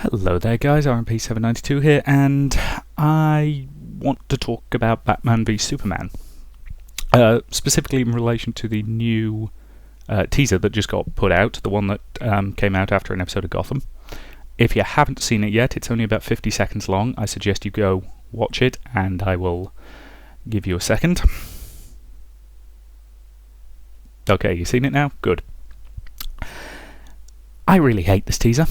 Hello there guys, RMP792 here, and I want to talk about Batman v Superman. Specifically in relation to the new teaser that just got put out, the one that came out after an episode of Gotham. If you haven't seen it yet, it's only about 50 seconds long. I suggest you go watch it, and I will give you a second. Okay, you've seen it now? Good. I really hate this teaser.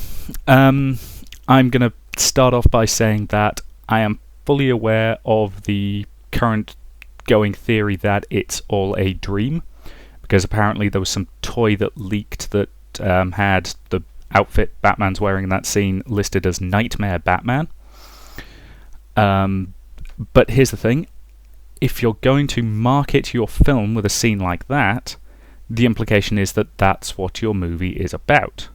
I'm going to start off by saying that I am fully aware of the current going theory that it's all a dream, because apparently there was some toy that leaked that had the outfit Batman's wearing in that scene listed as Nightmare Batman. But here's the thing, if you're going to market your film with a scene like that, the implication is that that's what your movie is about.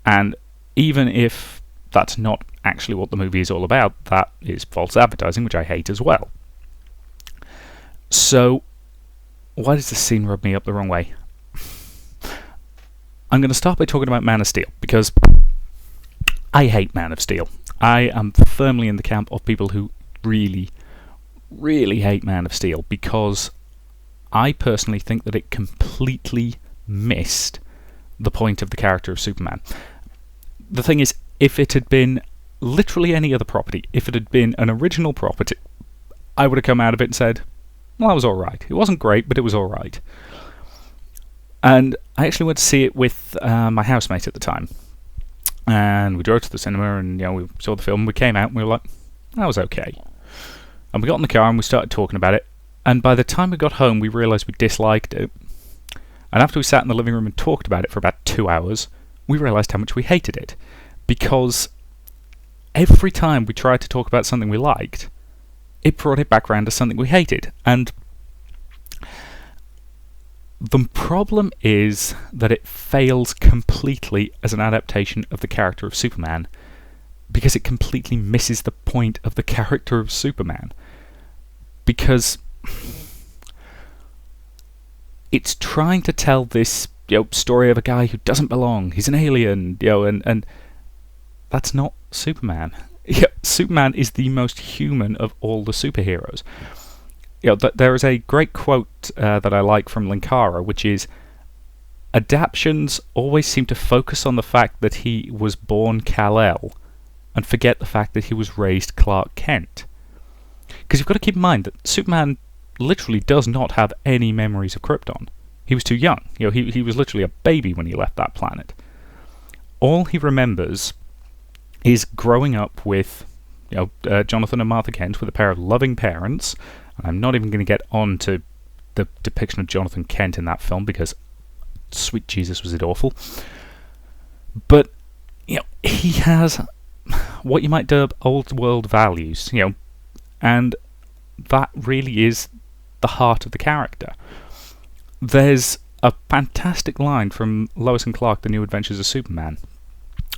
And even if that's not actually what the movie is all about, that is false advertising, which I hate as well. So, why does this scene rub me up the wrong way? I'm going to start by talking about Man of Steel, because I hate Man of Steel. I am firmly in the camp of people who really, really hate Man of Steel, because I personally think that it completely missed the point of the character of Superman. The thing is, if it had been literally any other property, if it had been an original property, I would have come out of it and said, well, that was alright. It wasn't great, but it was alright. And I actually went to see it with my housemate at the time. And we drove to the cinema and we saw the film, we came out and we were like, that was okay. And we got in the car and we started talking about it. And by the time we got home, we realised we disliked it. And after we sat in the living room and talked about it for about 2 hours, we realised how much we hated it. Because every time we tried to talk about something we liked, it brought it back around to something we hated. And the problem is that it fails completely as an adaptation of the character of Superman, because it completely misses the point of the character of Superman. Because it's trying to tell this story of a guy who doesn't belong. He's an alien, and that's not Superman. Superman is the most human of all the superheroes. There is a great quote that I like from Linkara, which is, adaptions always seem to focus on the fact that he was born Kal-El and forget the fact that he was raised Clark Kent. Because you've got to keep in mind that Superman literally does not have any memories of Krypton. He was too young. He was literally a baby when he left that planet. All he remembers is growing up with Jonathan and Martha Kent, with a pair of loving parents. And I'm not even going to get on to the depiction of Jonathan Kent in that film, because sweet Jesus was it awful. But he has what you might dub old world values, and that really is the heart of the character. There's a fantastic line from Lois and Clark, The New Adventures of Superman,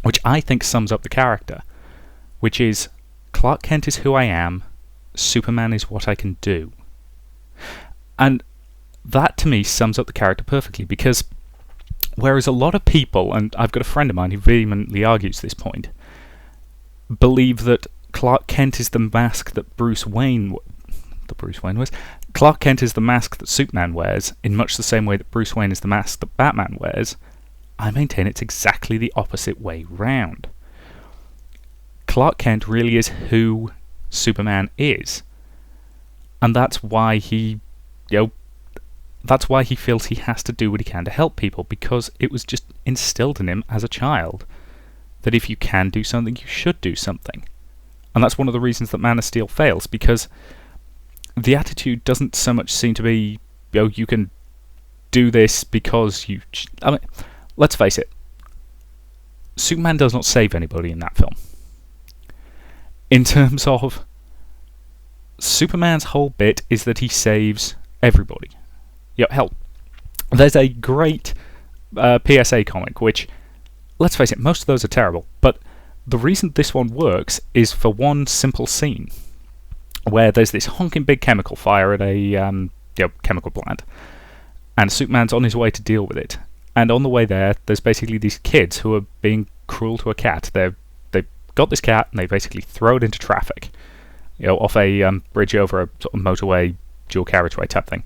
which I think sums up the character, which is, Clark Kent is who I am, Superman is what I can do. And that to me sums up the character perfectly, because whereas a lot of people, and I've got a friend of mine who vehemently argues this point, believe that Clark Kent is the mask that Bruce Wayne wears. Clark Kent is the mask that Superman wears, in much the same way that Bruce Wayne is the mask that Batman wears. I maintain it's exactly the opposite way round. Clark Kent really is who Superman is, and that's why he feels he has to do what he can to help people, because it was just instilled in him as a child that if you can do something, you should do something. And that's one of the reasons that Man of Steel fails, because the attitude doesn't so much seem to be, you can do this because you... I mean, let's face it, Superman does not save anybody in that film. In terms of, Superman's whole bit is that he saves everybody. Hell, there's a great PSA comic, which, let's face it, most of those are terrible, but the reason this one works is for one simple scene, where there's this honking big chemical fire at a chemical plant, and Superman's on his way to deal with it. And on the way there, there's basically these kids who are being cruel to a cat. They're got this cat and they basically throw it into traffic, off a bridge over a sort of motorway, dual carriageway type thing.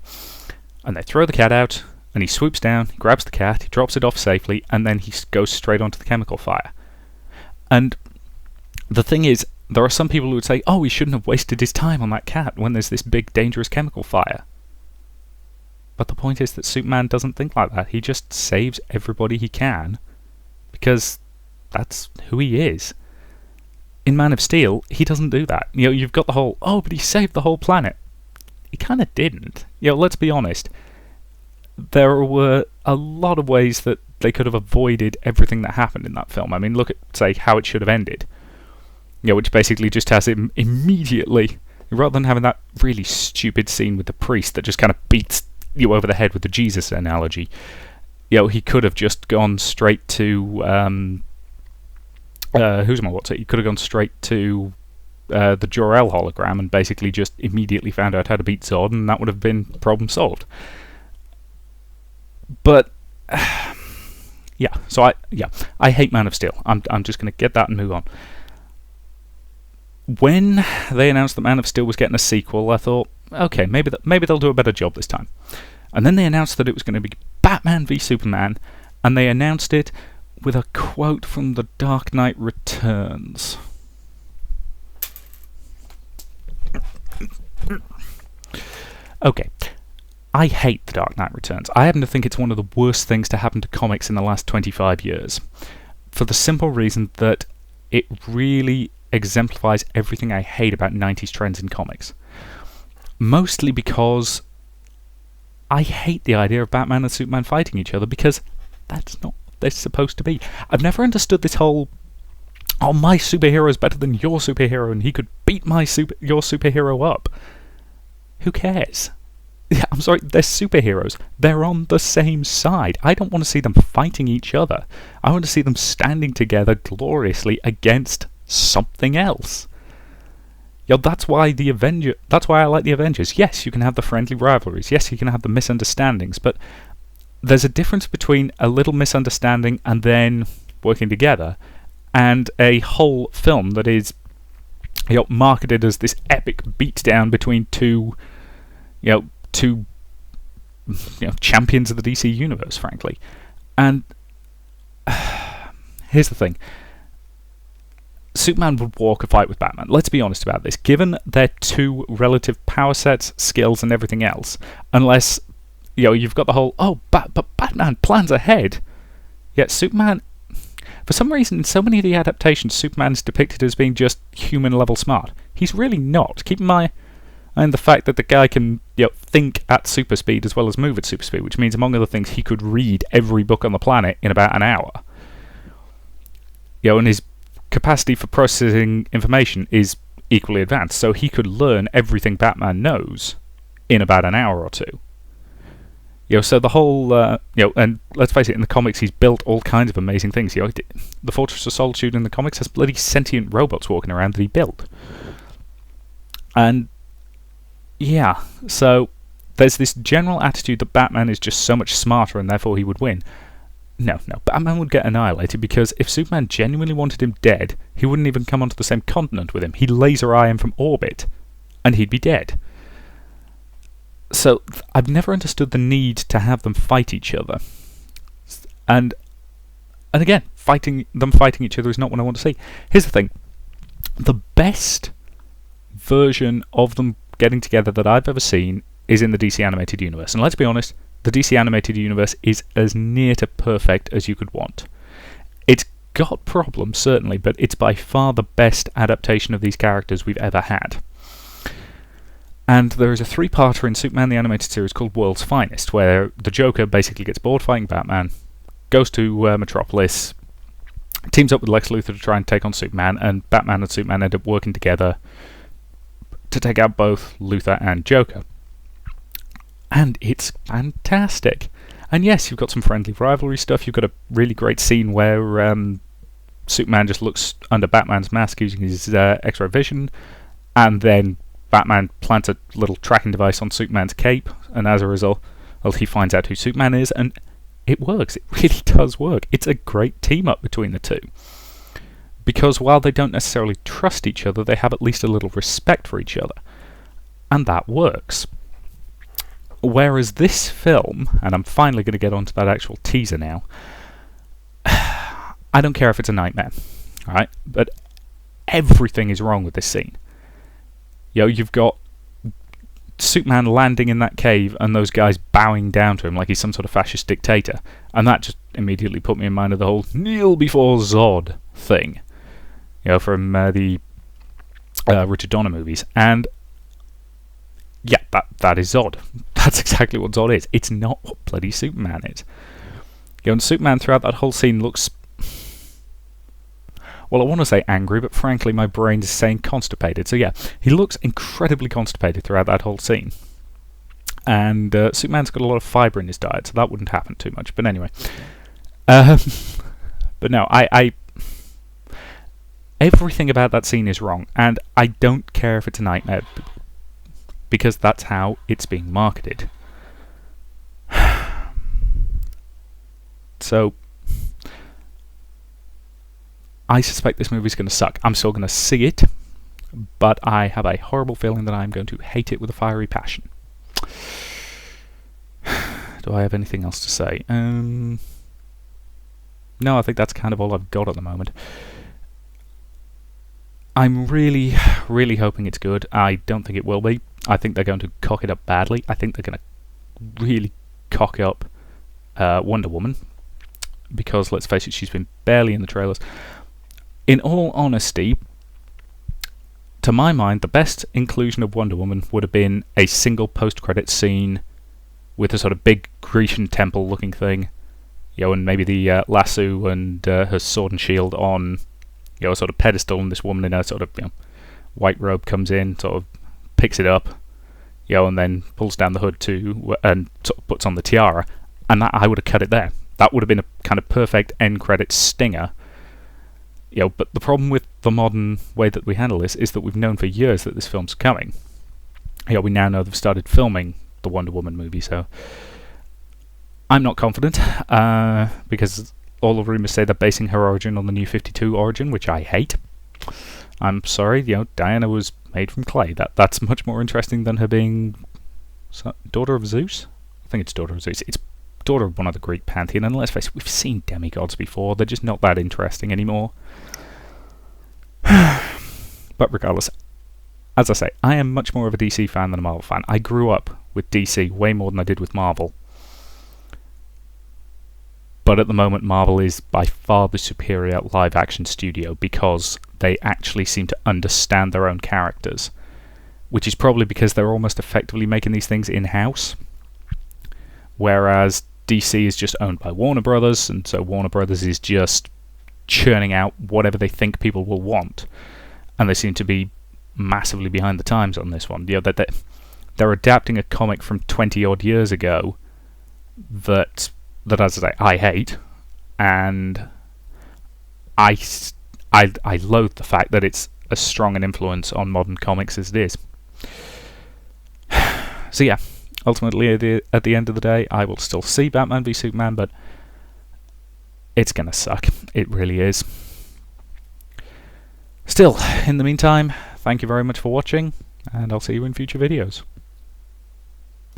And they throw the cat out, and he swoops down, he grabs the cat, he drops it off safely, and then he goes straight onto the chemical fire. And the thing is, there are some people who would say, oh, he shouldn't have wasted his time on that cat when there's this big, dangerous chemical fire. But the point is that Superman doesn't think like that. He just saves everybody he can, because that's who he is. In Man of Steel, he doesn't do that. You've got the whole, oh, but he saved the whole planet. He kind of didn't. Let's be honest. There were a lot of ways that they could have avoided everything that happened in that film. I mean, look at, say, how it should have ended. Which basically just has him immediately, rather than having that really stupid scene with the priest that just kind of beats you over the head with the Jesus analogy, he could have just gone straight to he could have gone straight to the Jor-El hologram and basically just immediately found out how to beat Zod, and that would have been problem solved. But I hate Man of Steel. I'm just going to get that and move on. When they announced that Man of Steel was getting a sequel, I thought, okay, maybe they'll do a better job this time. And then they announced that it was going to be Batman v Superman, and they announced it with a quote from The Dark Knight Returns. Okay, I hate The Dark Knight Returns. I happen to think it's one of the worst things to happen to comics in the last 25 years. For the simple reason that it really exemplifies everything I hate about 90s trends in comics. Mostly because I hate the idea of Batman and Superman fighting each other, because that's not what they're supposed to be. I've never understood this whole, oh, my superhero is better than your superhero and he could beat your superhero up. Who cares? I'm sorry, they're superheroes. They're on the same side. I don't want to see them fighting each other. I want to see them standing together gloriously against something else. That's why I like the Avengers. Yes, you can have the friendly rivalries. Yes, you can have the misunderstandings, but there's a difference between a little misunderstanding and then working together, and a whole film that is marketed as this epic beatdown between two champions of the DC universe, frankly. And here's the thing. Superman would walk a fight with Batman. Let's be honest about this. Given their two relative power sets, skills, and everything else, unless you've got the whole, but Batman plans ahead. Yet Superman, for some reason, in so many of the adaptations, Superman is depicted as being just human-level smart. He's really not. Keep in mind the fact that the guy can think at super speed as well as move at super speed, which means, among other things, he could read every book on the planet in about an hour. And his capacity for processing information is equally advanced, so he could learn everything Batman knows in about an hour or two. So the whole, and let's face it, in the comics he's built all kinds of amazing things. The Fortress of Solitude in the comics has bloody sentient robots walking around that he built. And so there's this general attitude that Batman is just so much smarter and therefore he would win. No, Batman would get annihilated, because if Superman genuinely wanted him dead, he wouldn't even come onto the same continent with him. He'd laser eye him from orbit, and he'd be dead. So I've never understood the need to have them fight each other. And again, fighting each other is not what I want to see. Here's the thing. The best version of them getting together that I've ever seen is in the DC Animated Universe. And let's be honest, the DC Animated Universe is as near to perfect as you could want. It's got problems, certainly, but it's by far the best adaptation of these characters we've ever had. And there is a 3-parter in Superman the Animated Series called World's Finest, where the Joker basically gets bored fighting Batman, goes to Metropolis, teams up with Lex Luthor to try and take on Superman, and Batman and Superman end up working together to take out both Luthor and Joker. And it's fantastic. And yes, you've got some friendly rivalry stuff. You've got a really great scene where Superman just looks under Batman's mask using his X-ray vision, and then Batman plants a little tracking device on Superman's cape, and as a result, he finds out who Superman is, and it works. It really does work. It's a great team-up between the two. because while they don't necessarily trust each other, they have at least a little respect for each other. And that works. Whereas this film, and I'm finally going to get onto that actual teaser now, I don't care if it's a nightmare, alright? But everything is wrong with this scene. You've got Superman landing in that cave and those guys bowing down to him like he's some sort of fascist dictator. And that just immediately put me in mind of the whole kneel before Zod thing. From the Richard Donner movies. And yeah, that is Zod. That's exactly what Zod is. It's not what bloody Superman is. And Superman throughout that whole scene looks... Well, I want to say angry, but frankly my brain is saying constipated. So yeah, he looks incredibly constipated throughout that whole scene. And Superman's got a lot of fibre in his diet, so that wouldn't happen too much. But anyway. But no, everything about that scene is wrong. And I don't care if it's a nightmare, because that's how it's being marketed. So, I suspect this movie's going to suck. I'm still going to see it, but I have a horrible feeling that I'm going to hate it with a fiery passion. Do I have anything else to say? No, I think that's kind of all I've got at the moment. I'm really, really hoping it's good. I don't think it will be. I think they're going to cock it up badly. I think they're going to really cock up Wonder Woman, because, let's face it, she's been barely in the trailers. In all honesty, to my mind, the best inclusion of Wonder Woman would have been a single post-credit scene with a sort of big Grecian temple-looking thing, and maybe the lasso and her sword and shield on, a sort of pedestal, and this woman in a sort of white robe comes in, sort of picks it up, and then pulls down the hood too, and sort of puts on the tiara, and that, I would have cut it there. That would have been a kind of perfect end credit stinger. But the problem with the modern way that we handle this is that we've known for years that this film's coming. We now know they've started filming the Wonder Woman movie, so I'm not confident, because all the rumours say they're basing her origin on the New 52 origin, which I hate. I'm sorry, Diana was made from clay. That's much more interesting than her being daughter of Zeus? I think it's daughter of Zeus. It's daughter of one of the Greek pantheon, and let's face it, we've seen demigods before. They're just not that interesting anymore. But regardless, as I say, I am much more of a DC fan than a Marvel fan. I grew up with DC way more than I did with Marvel. But at the moment, Marvel is by far the superior live-action studio, because they actually seem to understand their own characters, which is probably because they're almost effectively making these things in-house, whereas DC is just owned by Warner Brothers, and so Warner Brothers is just churning out whatever they think people will want, and they seem to be massively behind the times on this one. They're adapting a comic from 20-odd years ago that, as I say, I hate, and I loathe the fact that it's as strong an influence on modern comics as it is. So yeah, ultimately at the end of the day, I will still see Batman v Superman, but it's gonna suck. It really is. Still, in the meantime, thank you very much for watching, and I'll see you in future videos.